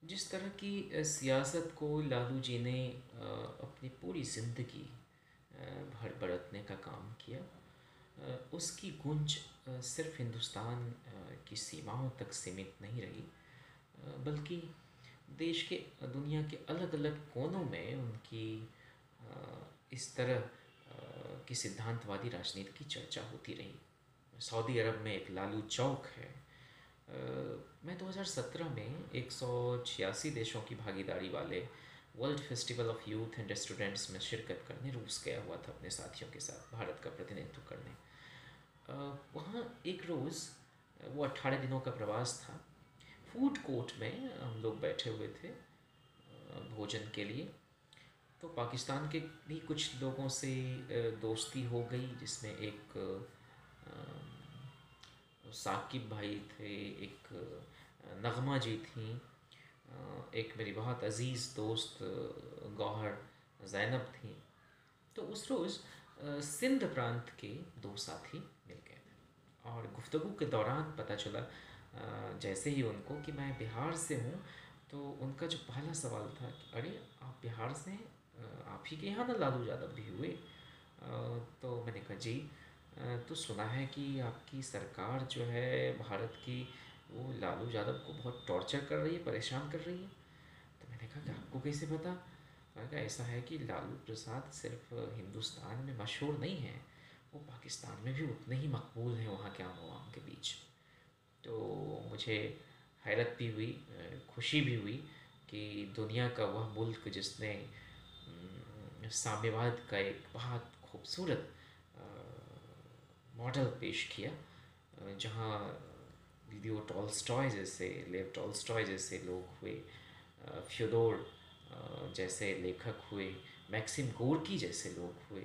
जिस तरह की सियासत को लालू जी ने अपनी पूरी ज़िंदगी भर बरतने का काम किया, उसकी गूंज सिर्फ हिंदुस्तान की सीमाओं तक सीमित नहीं रही, बल्कि देश के दुनिया के अलग अलग कोनों में उनकी इस तरह की सिद्धांतवादी राजनीति की चर्चा होती रही। सऊदी अरब में एक लालू चौक है। मैं 2017 में 186 देशों की भागीदारी वाले world festival of youth and students में शिरकत करने रूस गया हुआ था अपने साथियों के साथ, भारत का प्रतिनिधित्व करने। वहाँ एक रोज़, वो 18 दिनों का प्रवास था। फूड कोर्ट में हम लोग बैठे हुए थे भोजन के लिए। तो पाकिस्तान के भी कुछ लोगों से दोस्ती हो गई, जिसमें एक साकिब भाई थे, एक नगमा जी थी, एक मेरी बहुत अज़ीज़ दोस्त गौहर ज़ैनब थी। तो उस रोज़ सिंध प्रांत के दो साथी मिल गए थे और गुफ्तगू के दौरान पता चला, जैसे ही उनको, कि मैं बिहार से हूँ। तो उनका जो पहला सवाल था कि अरे आप बिहार से हैं, आप ही के यहाँ ना लालू यादव भी हुए। तो मैंने कहा जी। तो सुना है कि आपकी सरकार जो है भारत की, वो लालू यादव को बहुत टॉर्चर कर रही है, परेशान कर रही है। तो मैंने कहा कि आपको कैसे पता? मैंने कहा ऐसा है कि लालू प्रसाद सिर्फ हिंदुस्तान में मशहूर नहीं है, वो पाकिस्तान में भी उतने ही मकबूल हैं वहाँ के आम आवाम के बीच। तो मुझे हैरत भी हुई, खुशी भी हुई कि दुनिया का वह मुल्क जिसने साम्यवाद का एक बहुत खूबसूरत मॉडल पेश किया, जहाँ लियो टॉल्स्टॉय जैसे, लेव टॉल्स्टॉय जैसे लोग हुए, फ्योदोर जैसे लेखक हुए, मैक्सिम गोर्की जैसे लोग हुए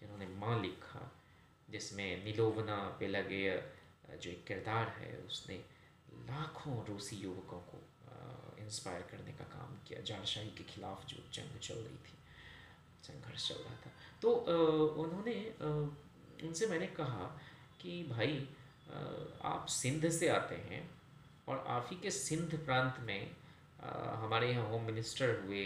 जिन्होंने माँ लिखा, जिसमें मिलोवना पेलागेया जो एक किरदार है, उसने लाखों रूसी युवकों को इंस्पायर करने का काम किया, जारशाही के खिलाफ जो जंग चल रही थी, संघर्ष चल रहा था। तो उन्होंने उनसे मैंने कहा कि भाई, आप सिंध से आते हैं और आप ही के सिंध प्रांत में हमारे यहाँ होम मिनिस्टर हुए,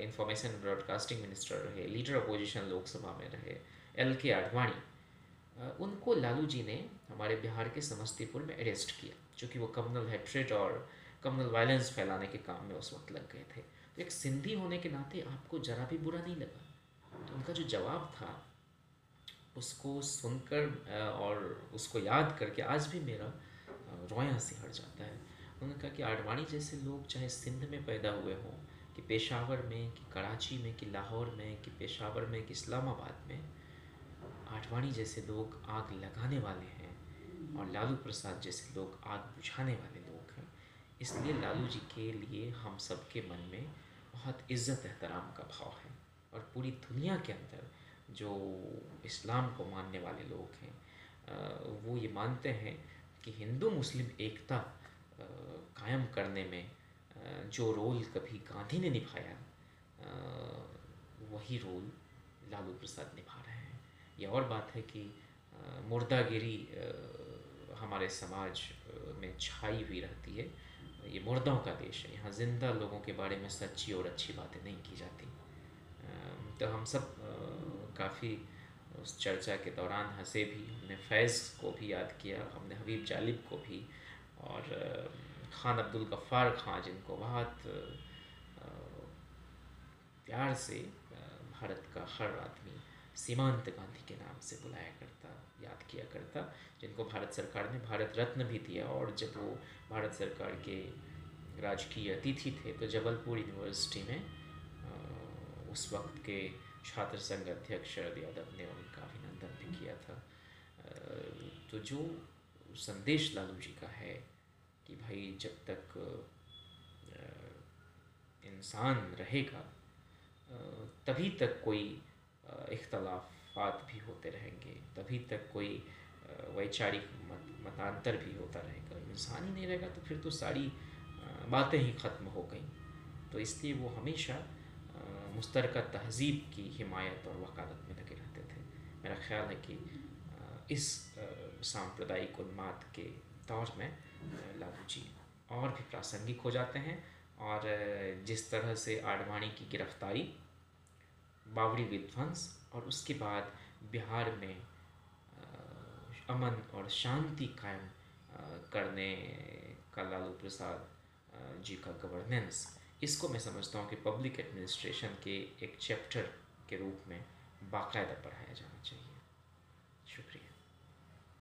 इंफॉर्मेशन ब्रॉडकास्टिंग मिनिस्टर रहे, लीडर अपोजिशन लोकसभा में रहे, एल के आडवाणी। उनको लालू जी ने हमारे बिहार के समस्तीपुर में अरेस्ट किया, क्योंकि वो कम्युनल हेट्रेड और कम्युनल वायलेंस फैलाने के काम में उस वक्त लग गए थे। तो एक सिंधी होने के नाते आपको ज़रा भी बुरा नहीं लगा? तो उनका जो जवाब था, उसको सुनकर और उसको याद करके आज भी मेरा रोया सिहर जाता है। उन्होंने कहा कि आडवाणी जैसे लोग चाहे सिंध में पैदा हुए हों, कि पेशावर में, कि कराची में, कि लाहौर में, कि पेशावर में, कि इस्लामाबाद में, आडवाणी जैसे लोग आग लगाने वाले हैं और लालू प्रसाद जैसे लोग आग बुझाने वाले लोग हैं। इसलिए लालू जी के लिए हम सब के मन में बहुत इज़्ज़त एहतराम का भाव है। और पूरी दुनिया के अंदर जो इस्लाम को मानने वाले लोग हैं, वो ये मानते हैं कि हिंदू मुस्लिम एकता कायम करने में जो रोल कभी गांधी ने निभाया, वही रोल लालू प्रसाद निभा रहे हैं। ये और बात है कि मुर्दागिरी हमारे समाज में छाई हुई रहती है। ये मुर्दों का देश है, यहाँ ज़िंदा लोगों के बारे में सच्ची और अच्छी बातें नहीं की जाती। तो हम सब काफ़ी उस चर्चा के दौरान हंसे भी। हमने फैज़ को भी याद किया, हमने हबीब जालिब को भी, और ख़ान अब्दुल गफ़्फ़ार ख़ान, जिनको बहुत प्यार से भारत का हर आदमी सीमांत गांधी के नाम से बुलाया करता, याद किया करता, जिनको भारत सरकार ने भारत रत्न भी दिया। और जब वो भारत सरकार के राजकीय अतिथि थे, तो जबलपुर यूनिवर्सिटी में उस वक्त के छात्र संघ अध्यक्ष शरद यादव ने उनका अभिनंदन भी किया था। तो जो संदेश लालू जी का है कि भाई, जब तक इंसान रहेगा तभी तक कोई इख्तलाफात भी होते रहेंगे, तभी तक कोई वैचारिक मतांतर भी होता रहेगा। इंसान ही नहीं रहेगा तो फिर तो सारी बातें ही ख़त्म हो गई। तो इसलिए वो हमेशा मुश्तरका तहज़ीब की हिमायत और वकालत में लगे रहते थे। मेरा ख़्याल है कि इस सांप्रदायिक उन्माद के दौर में लालू जी और भी प्रासंगिक हो जाते हैं। और जिस तरह से आडवाणी की गिरफ्तारी, बाबरी विध्वंस और उसके बाद बिहार में अमन और शांति कायम करने का लालू प्रसाद जी का गवर्नेंस, इसको मैं समझता हूँ कि पब्लिक एडमिनिस्ट्रेशन के एक चैप्टर के रूप में बाकायदा पढ़ाया जाना चाहिए।